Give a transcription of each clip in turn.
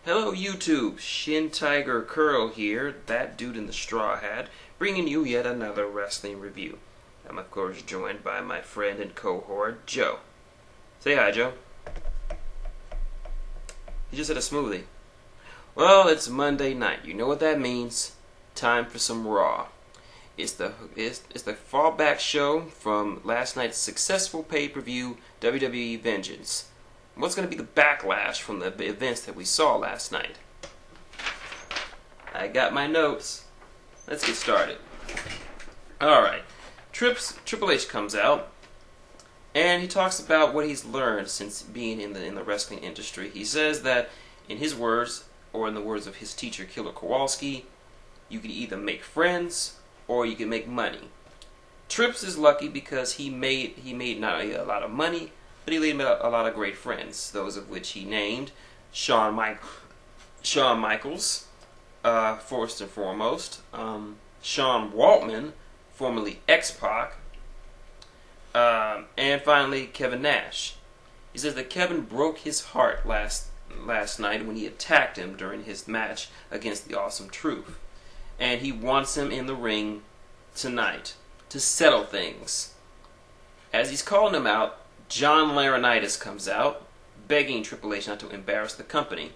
Hello YouTube, shintigercurl here, that dude in the straw hat, bringing you yet another wrestling review. I'm of course joined by my friend and cohort, Joe. Say hi, Joe. He just had a smoothie. Well, it's Monday night. You know what that means. Time for some Raw. It's the fallback show from last night's successful pay-per-view WWE Vengeance. What's going to be the backlash from the events that we saw last night? I got my notes. Let's get started. Alright. Triple H comes out, and he talks about what he's learned since being in the wrestling industry. He says that, in his words, or in the words of his teacher, Killer Kowalski, you can either make friends, or you can make money. Trips is lucky because he made not only a lot of money, but he made a lot of great friends, those of which he named Shawn Michaels, first and foremost, Sean Waltman, formerly X-Pac, and finally Kevin Nash. He says that Kevin broke his heart last night when he attacked him during his match against the Awesome Truth, and he wants him in the ring tonight to settle things. As he's calling him out, John Laurinaitis comes out, begging Triple H not to embarrass the company.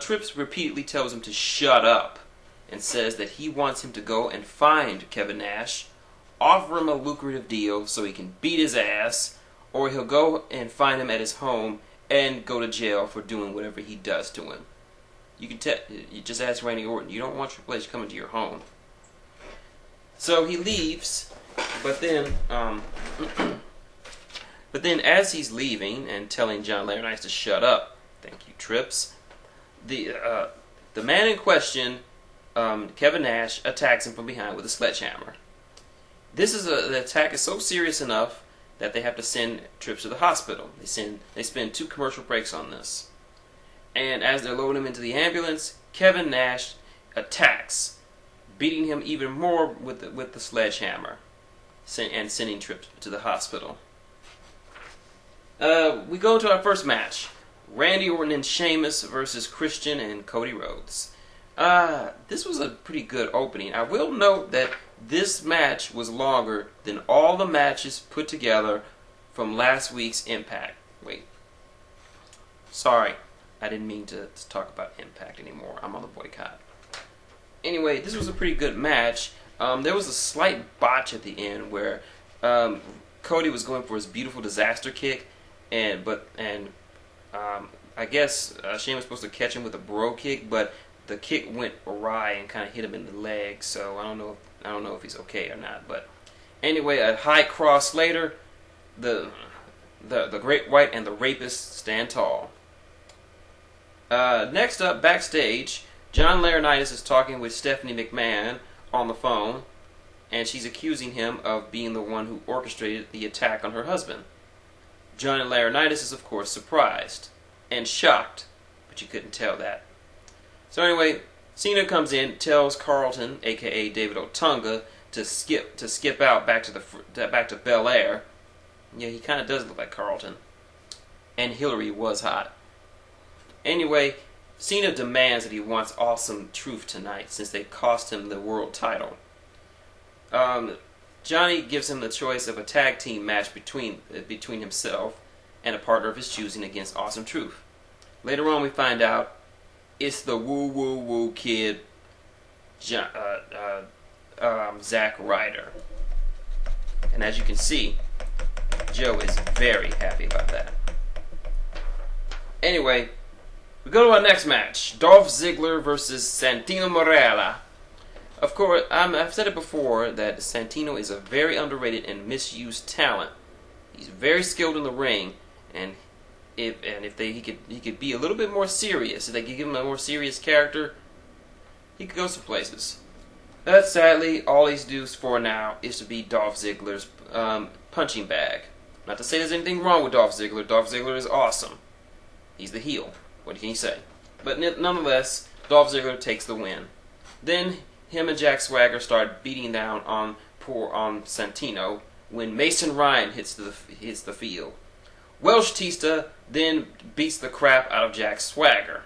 Trips repeatedly tells him to shut up and says that he wants him to go and find Kevin Nash, offer him a lucrative deal so he can beat his ass, or he'll go and find him at his home and go to jail for doing whatever he does to him. You just ask Randy Orton. You don't want Triple H coming to your home. So he leaves, but then as he's leaving and telling John Laurinaitis to shut up, thank you, Trips, the man in question, Kevin Nash, attacks him from behind with a sledgehammer. The attack is so serious enough that they have to send Trips to the hospital. They spend 2 commercial breaks on this. And as they're loading him into the ambulance, Kevin Nash attacks, beating him even more with the sledgehammer, and sending Trips to the hospital. We go to our first match. Randy Orton and Sheamus versus Christian and Cody Rhodes. This was a pretty good opening. I will note that this match was longer than all the matches put together from last week's Impact. Wait. Sorry. I didn't mean to talk about Impact anymore. I'm on the boycott. Anyway, this was a pretty good match. There was a slight botch at the end where Cody was going for his beautiful disaster kick, I guess Sheamus was supposed to catch him with a bro kick, but the kick went awry and kind of hit him in the leg. So I don't know if he's okay or not. But anyway, a high cross later, the Great White and the Rapist stand tall. Next up, backstage, John Laurinaitis is talking with Stephanie McMahon on the phone, and she's accusing him of being the one who orchestrated the attack on her husband. John Laurinaitis is, of course, surprised and shocked, but you couldn't tell that. So anyway, Cena comes in, tells Carlton, aka David Otunga, to skip out back to Bel Air. Yeah, he kind of does look like Carlton. And Hillary was hot. Anyway, Cena demands that he wants Awesome Truth tonight since they cost him the world title. Johnny gives him the choice of a tag team match between himself and a partner of his choosing against Awesome Truth. Later on, we find out it's the woo kid, Zack Ryder. And as you can see, Joe is very happy about that. Anyway, we go to our next match. Dolph Ziggler versus Santino Marella. Of course, I've said it before that Santino is a very underrated and misused talent. He's very skilled in the ring, and he could be a little bit more serious. If they could give him a more serious character, he could go some places. But sadly, all he's due for now is to be Dolph Ziggler's punching bag. Not to say there's anything wrong with Dolph Ziggler. Dolph Ziggler is awesome. He's the heel. What can you say? But nonetheless, Dolph Ziggler takes the win. Then him and Jack Swagger start beating down on Santino when Mason Ryan hits the field. Welsh Tista then beats the crap out of Jack Swagger,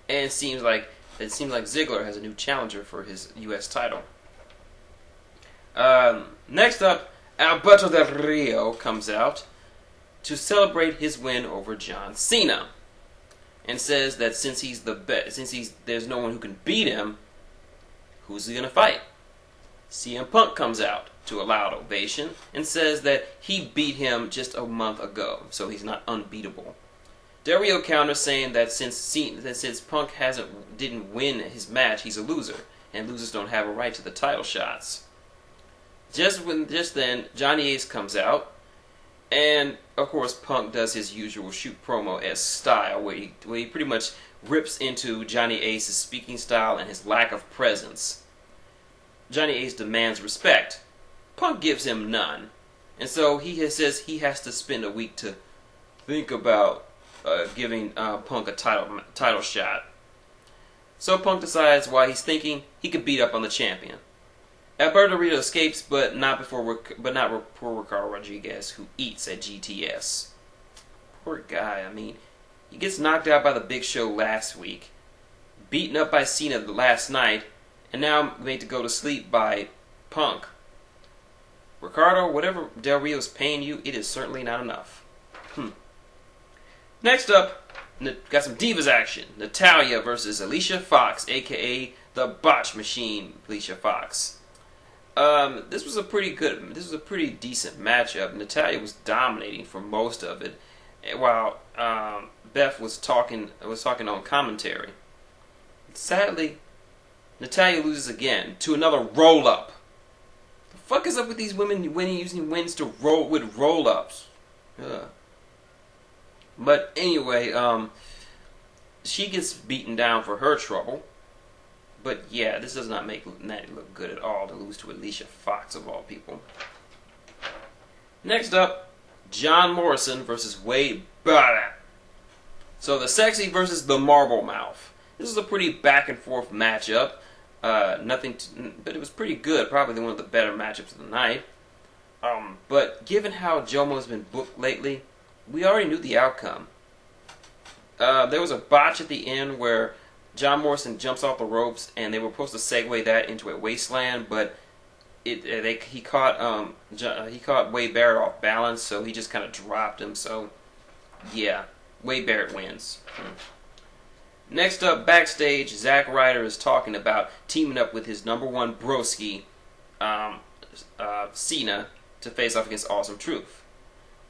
and it seems like Ziggler has a new challenger for his U.S. title. Next up, Alberto Del Rio comes out to celebrate his win over John Cena, and says that since there's no one who can beat him, who's he gonna fight? CM Punk comes out to a loud ovation and says that he beat him just a month ago, so he's not unbeatable. Del Rio counters saying that since Punk didn't win his match, he's a loser, and losers don't have a right to the title shots. Just then, Johnny Ace comes out, and of course Punk does his usual shoot promo-esque style, where he pretty much rips into Johnny Ace's speaking style and his lack of presence. Johnny Ace demands respect. Punk gives him none, and so he says he has to spend a week to think about giving Punk a title shot. So Punk decides while he's thinking he could beat up on the champion. Alberto Rio escapes, but not before Ricardo Rodriguez, who eats at GTS. Poor guy. I mean, he gets knocked out by the Big Show last week, beaten up by Cena last night, and now made to go to sleep by Punk. Ricardo, whatever Del Rio's paying you, it is certainly not enough. Next up, got some Divas action. Natalya versus Alicia Fox, a.k.a. the Botch Machine Alicia Fox. This was a pretty decent matchup. Natalya was dominating for most of it, while Beth was talking on commentary. Sadly, Natalya loses again to another roll-up. The fuck is up with these women using wins to roll-ups? But anyway, she gets beaten down for her trouble. But yeah, this does not make Natty look good at all to lose to Alicia Fox of all people. Next up, John Morrison versus Wade Barrett. So the Sexy versus the Marble Mouth. This is a pretty back and forth matchup. But it was pretty good. Probably one of the better matchups of the night. But given how Jomo's been booked lately, we already knew the outcome. There was a botch at the end where John Morrison jumps off the ropes, and they were supposed to segue that into a wasteland, but he caught Wade Barrett off balance, so he just kind of dropped him. So yeah, Wade Barrett wins. Next up, backstage, Zack Ryder is talking about teaming up with his number one broski, Cena, to face off against Awesome Truth.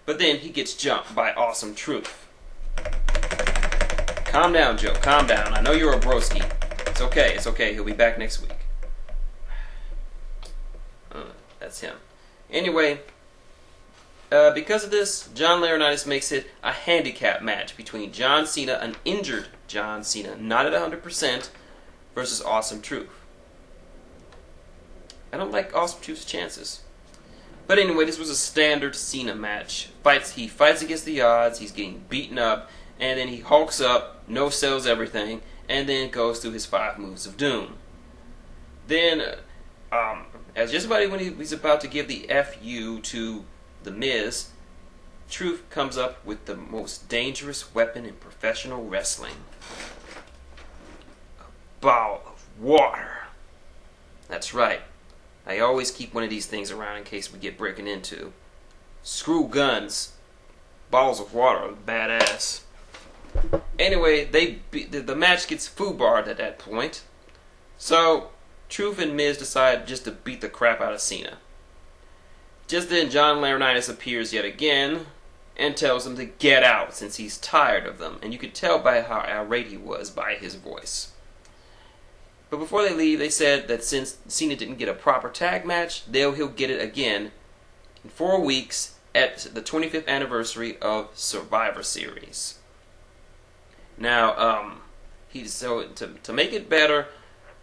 But then he gets jumped by Awesome Truth. Calm down, Joe. Calm down. I know you're a broski. It's okay. It's okay. He'll be back next week. That's him. Anyway, because of this, John Laurinaitis makes it a handicap match between John Cena, an injured John Cena, not at 100%, versus Awesome Truth. I don't like Awesome Truth's chances. But anyway, this was a standard Cena match. He fights against the odds, he's getting beaten up, and then he hulks up, no-sells everything, and then goes through his 5 moves of doom. Then, as just about when he's about to give the FU to The Miz, Truth comes up with the most dangerous weapon in professional wrestling. A ball of water. That's right. I always keep one of these things around in case we get breaking into. Screw guns. Balls of water are badass. Anyway, the match gets foobarred at that point. So, Truth and Miz decide just to beat the crap out of Cena. Just then, John Laurinaitis appears yet again and tells them to get out since he's tired of them. And you could tell by how irate he was by his voice. But before they leave, they said that since Cena didn't get a proper tag match, he'll get it again in 4 weeks at the 25th anniversary of Survivor Series. Now, to make it better,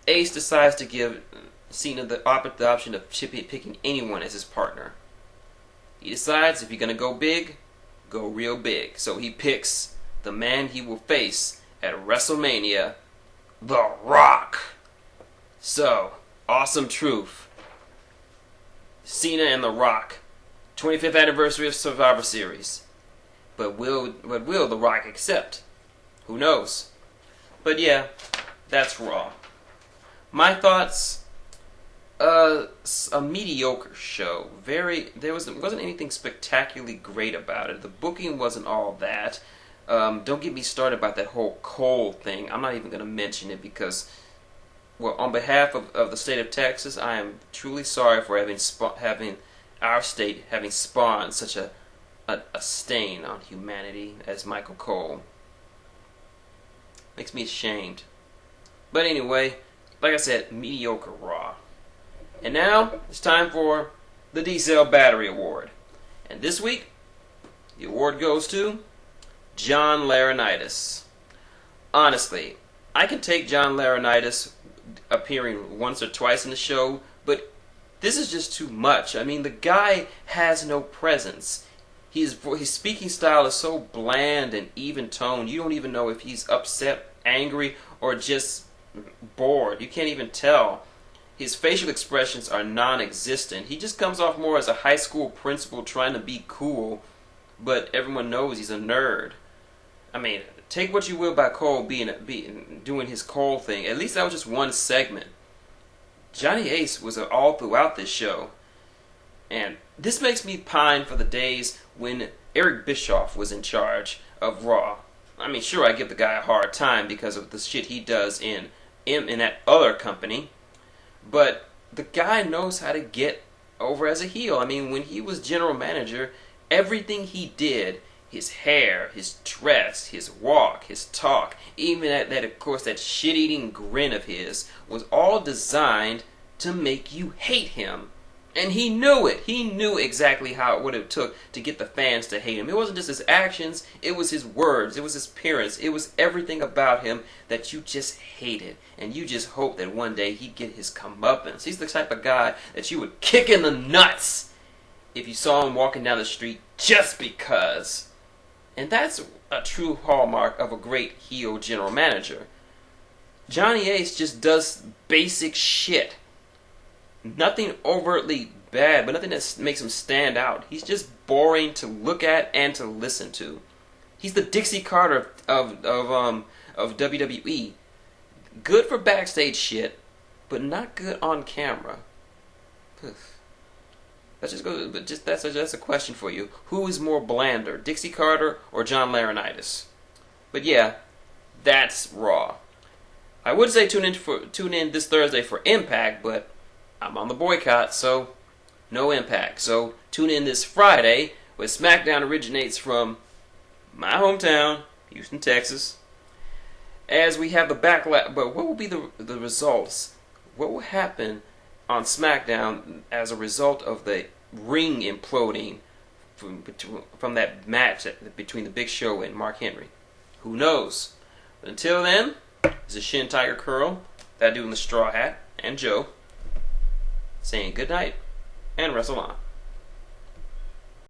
Ace decides to give Cena the option of picking anyone as his partner. He decides if you're going to go big, go real big. So he picks the man he will face at WrestleMania, The Rock. So, Awesome Truth, Cena and The Rock, 25th anniversary of Survivor Series. But will The Rock accept? Who knows? But yeah, that's Raw. My thoughts: a mediocre show. There wasn't anything spectacularly great about it. The booking wasn't all that. Don't get me started about that whole Cole thing. I'm not even going to mention it because, well, on behalf of the state of Texas, I am truly sorry for having our state having spawned such a stain on humanity as Michael Cole. Makes me ashamed. But anyway, like I said, mediocre Raw. And now it's time for the D-Cell Battery Award. And this week, the award goes to John Laurinaitis. Honestly, I can take John Laurinaitis appearing once or twice in the show, but this is just too much. I mean, the guy has no presence. His speaking style is so bland and even-toned, you don't even know if he's upset, angry, or just bored. You can't even tell. His facial expressions are non-existent. He just comes off more as a high school principal trying to be cool, but everyone knows he's a nerd. I mean, take what you will by Cole doing his Cole thing. At least that was just one segment. Johnny Ace was all throughout this show. And this makes me pine for the days when Eric Bischoff was in charge of Raw. I mean, sure, I give the guy a hard time because of the shit he does in that other company, but the guy knows how to get over as a heel. I mean, when he was general manager, everything he did, his hair, his dress, his walk, his talk, even that of course, that shit-eating grin of his, was all designed to make you hate him. And he knew it. He knew exactly what it took to get the fans to hate him. It wasn't just his actions, it was his words, it was his appearance, it was everything about him that you just hated. And you just hoped that one day he'd get his comeuppance. He's the type of guy that you would kick in the nuts if you saw him walking down the street just because. And that's a true hallmark of a great heel general manager. Johnny Ace just does basic shit. Nothing overtly bad, but nothing that makes him stand out. He's just boring to look at and to listen to. He's the Dixie Carter of WWE. Good for backstage shit, but not good on camera. That's a question for you. Who is more blander, Dixie Carter or John Laurinaitis? But yeah, that's Raw. I would say tune in this Thursday for Impact, but I'm on the boycott, so no Impact. So tune in this Friday, where SmackDown originates from my hometown, Houston, Texas, as we have the backlash. But what will be the results? What will happen on SmackDown as a result of the ring imploding from that match between the Big Show and Mark Henry? Who knows? But until then, this is shintigercurl, that dude in the straw hat, and Joe, saying good night and wrestle on.